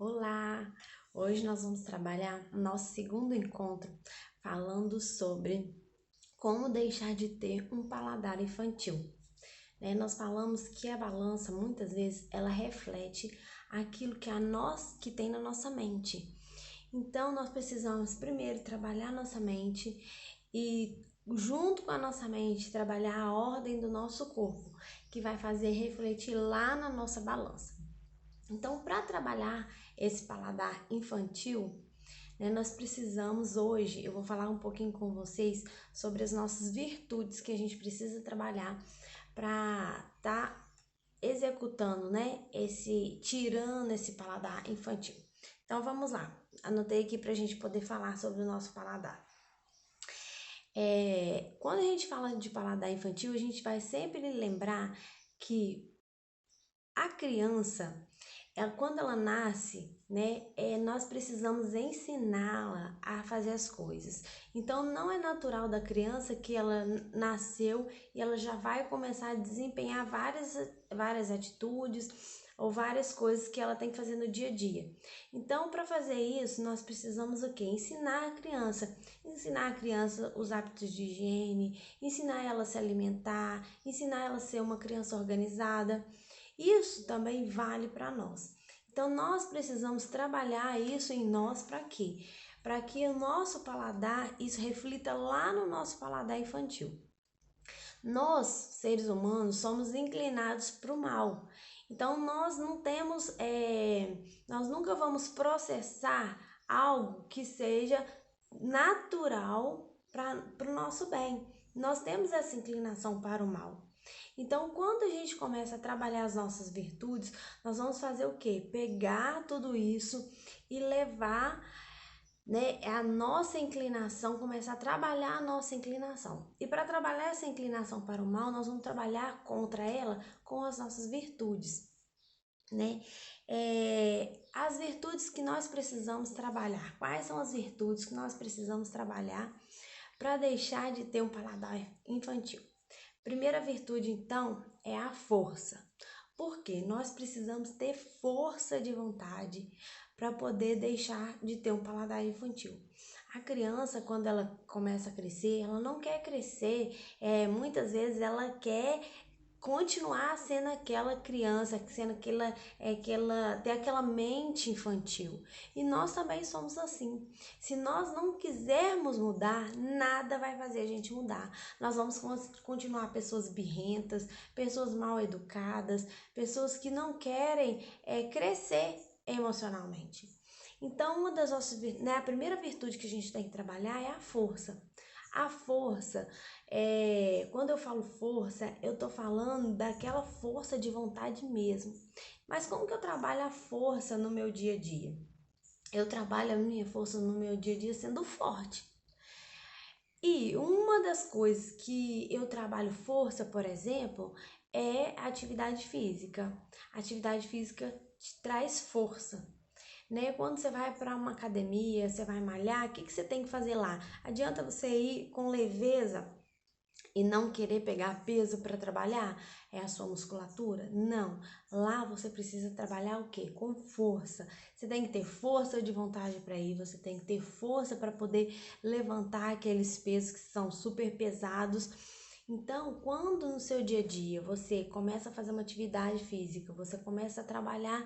Olá! Hoje nós vamos trabalhar o nosso segundo encontro falando sobre como deixar de ter um paladar infantil. Nós falamos que a balança muitas vezes ela reflete aquilo que tem na nossa mente. Então nós precisamos primeiro trabalhar nossa mente e junto com a nossa mente trabalhar a ordem do nosso corpo, que vai fazer refletir lá na nossa balança. Então, para trabalhar esse paladar infantil, nós precisamos hoje, eu vou falar um pouquinho com vocês sobre as nossas virtudes que a gente precisa trabalhar para estar executando, tirando esse paladar infantil. Então, vamos lá. Anotei aqui para a gente poder falar sobre o nosso paladar. Quando a gente fala de paladar infantil, a gente vai sempre lembrar que a criança, quando ela nasce, nós precisamos ensiná-la a fazer as coisas. Então, não é natural da criança que ela nasceu e ela já vai começar a desempenhar várias atitudes ou várias coisas que ela tem que fazer no dia a dia. Então, para fazer isso, nós precisamos o quê? Ensinar a criança. Ensinar a criança os hábitos de higiene, ensinar ela a se alimentar, ensinar ela a ser uma criança organizada. Isso também vale para nós. Então, nós precisamos trabalhar isso em nós para quê? Para que o nosso paladar, isso reflita lá no nosso paladar infantil. Nós, seres humanos, somos inclinados para o mal. Então, nós não temos, nós nunca vamos processar algo que seja natural para o nosso bem. Nós temos essa inclinação para o mal. Então, quando a gente começa a trabalhar as nossas virtudes, nós vamos fazer o quê? Pegar tudo isso e levar, a nossa inclinação, começar a trabalhar a nossa inclinação. E para trabalhar essa inclinação para o mal, nós vamos trabalhar contra ela com as nossas virtudes, as virtudes que nós precisamos trabalhar. Quais são as virtudes que nós precisamos trabalhar para deixar de ter um paladar infantil? Primeira virtude, então, é a força. Porque nós precisamos ter força de vontade para poder deixar de ter um paladar infantil. A criança, quando ela começa a crescer, ela não quer crescer, muitas vezes ela quer continuar sendo aquela criança, sendo ter aquela mente infantil. E nós também somos assim. Se nós não quisermos mudar, nada vai fazer a gente mudar. Nós vamos continuar pessoas birrentas, pessoas mal educadas, pessoas que não querem crescer emocionalmente. Então, uma das nossas, a primeira virtude que a gente tem que trabalhar é a força. A força, quando eu falo força, eu tô falando daquela força de vontade mesmo. Mas como que eu trabalho a força no meu dia a dia? Eu trabalho a minha força no meu dia a dia sendo forte. E uma das coisas que eu trabalho força, por exemplo, é a atividade física. A atividade física te traz força. Quando você vai para uma academia, você vai malhar, o que você tem que fazer lá? Adianta você ir com leveza e não querer pegar peso para trabalhar? É a sua musculatura? Não. Lá você precisa trabalhar o quê? Com força. Você tem que ter força de vontade para ir, você tem que ter força para poder levantar aqueles pesos que são super pesados. Então, quando no seu dia a dia você começa a fazer uma atividade física, você começa a trabalhar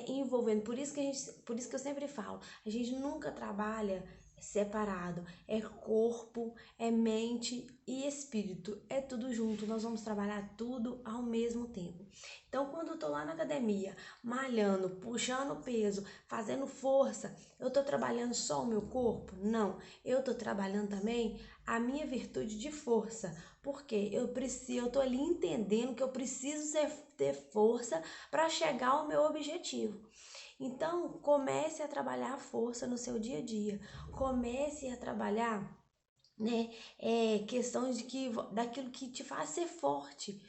envolvendo. Por isso que eu sempre falo, a gente nunca trabalha separado. É corpo, é mente e espírito. É tudo junto. Nós vamos trabalhar tudo ao mesmo tempo. Então, quando eu tô lá na academia, malhando, puxando peso, fazendo força, eu tô trabalhando só o meu corpo? Não. Eu tô trabalhando também a minha virtude de força. Porque eu tô ali entendendo que eu preciso ter força para chegar ao meu objetivo. Então, comece a trabalhar a força no seu dia a dia. Comece a trabalhar, questões daquilo que te faz ser forte.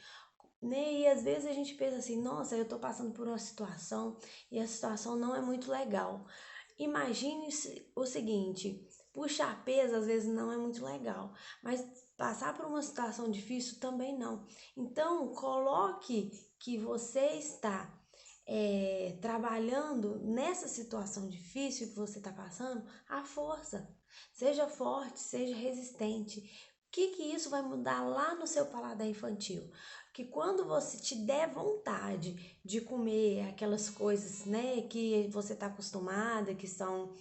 E às vezes a gente pensa assim, nossa, eu tô passando por uma situação e a situação não é muito legal. Imagine o seguinte, puxar peso às vezes não é muito legal, mas passar por uma situação difícil também não. Então, coloque que você está trabalhando nessa situação difícil que você está passando, a força. Seja forte, seja resistente. O que isso vai mudar lá no seu paladar infantil? Que quando você te der vontade de comer aquelas coisas, né, que você está acostumada, que são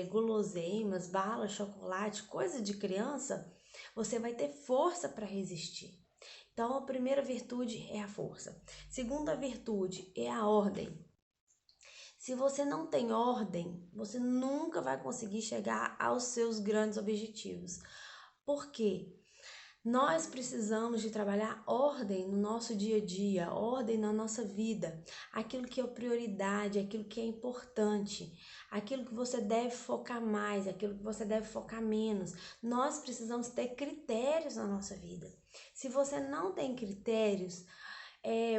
guloseimas, bala, chocolate, coisa de criança, você vai ter força para resistir. Então, a primeira virtude é a força. Segunda virtude é a ordem. Se você não tem ordem, você nunca vai conseguir chegar aos seus grandes objetivos. Por quê? Nós precisamos de trabalhar ordem no nosso dia a dia, ordem na nossa vida, aquilo que é prioridade, aquilo que é importante, aquilo que você deve focar mais, aquilo que você deve focar menos. Nós precisamos ter critérios na nossa vida. Se você não tem critérios,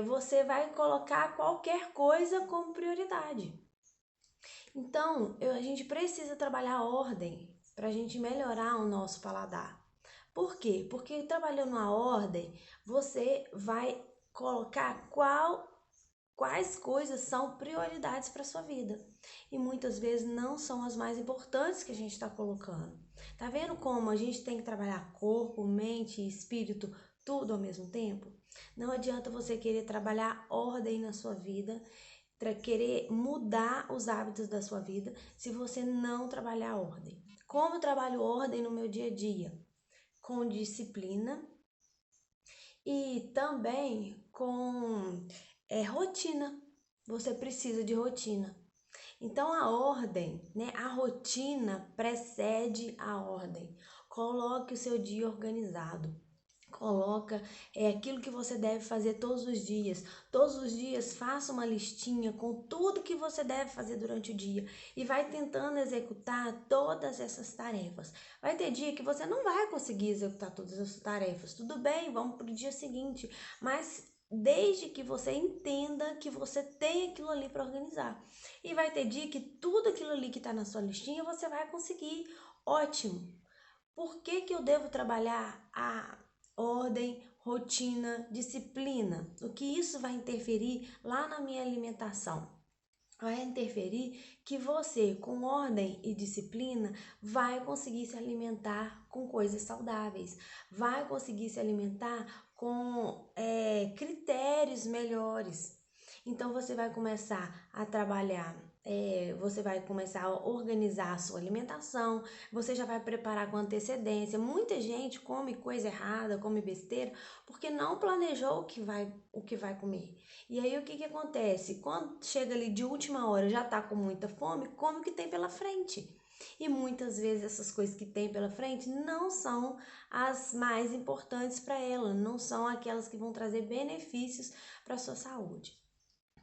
você vai colocar qualquer coisa como prioridade. Então, a gente precisa trabalhar a ordem para a gente melhorar o nosso paladar. Por quê? Porque trabalhando a ordem, você vai colocar quais coisas são prioridades para sua vida. E muitas vezes não são as mais importantes que a gente está colocando. Tá vendo como a gente tem que trabalhar corpo, mente e espírito tudo ao mesmo tempo? Não adianta você querer trabalhar ordem na sua vida, querer mudar os hábitos da sua vida se você não trabalhar a ordem. Como eu trabalho ordem no meu dia a dia? Com disciplina e também com rotina. Você precisa de rotina. Então a ordem, né? A rotina precede a ordem. Coloque o seu dia organizado. Coloca aquilo que você deve fazer todos os dias. Todos os dias faça uma listinha com tudo que você deve fazer durante o dia e vai tentando executar todas essas tarefas. Vai ter dia que você não vai conseguir executar todas as tarefas. Tudo bem, vamos para o dia seguinte, mas desde que você entenda que você tem aquilo ali para organizar. E vai ter dia que tudo aquilo ali que está na sua listinha você vai conseguir. Ótimo! Por que eu devo trabalhar a ordem, rotina, disciplina? O que isso vai interferir lá na minha alimentação? Vai interferir que você, com ordem e disciplina, vai conseguir se alimentar com coisas saudáveis, vai conseguir se alimentar com critérios melhores. Então você vai começar a trabalhar, você vai começar a organizar a sua alimentação, você já vai preparar com antecedência. Muita gente come coisa errada, come besteira, porque não planejou o que vai comer. E aí o que acontece? Quando chega ali de última hora, já tá com muita fome, come o que tem pela frente. E muitas vezes essas coisas que tem pela frente não são as mais importantes para ela, não são aquelas que vão trazer benefícios para a sua saúde.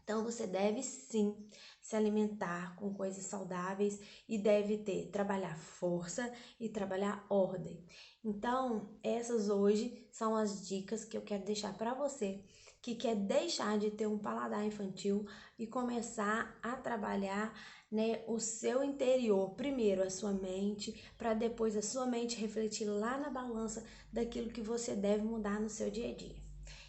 Então você deve sim se alimentar com coisas saudáveis e deve trabalhar força e trabalhar ordem. Então, essas hoje são as dicas que eu quero deixar para você que quer deixar de ter um paladar infantil e começar a trabalhar, né, o seu interior, primeiro a sua mente, para depois a sua mente refletir lá na balança daquilo que você deve mudar no seu dia a dia.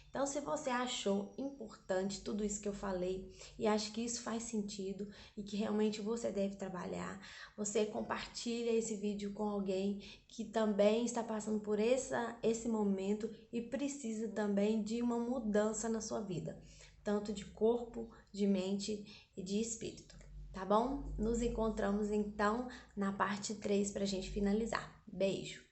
Então, se você achou importante tudo isso que eu falei e acha que isso faz sentido e que realmente você deve trabalhar, você compartilha esse vídeo com alguém que também está passando por esse momento e precisa também de uma mudança na sua vida, tanto de corpo, de mente e de espírito, tá bom? Nos encontramos então na parte 3 para a gente finalizar. Beijo!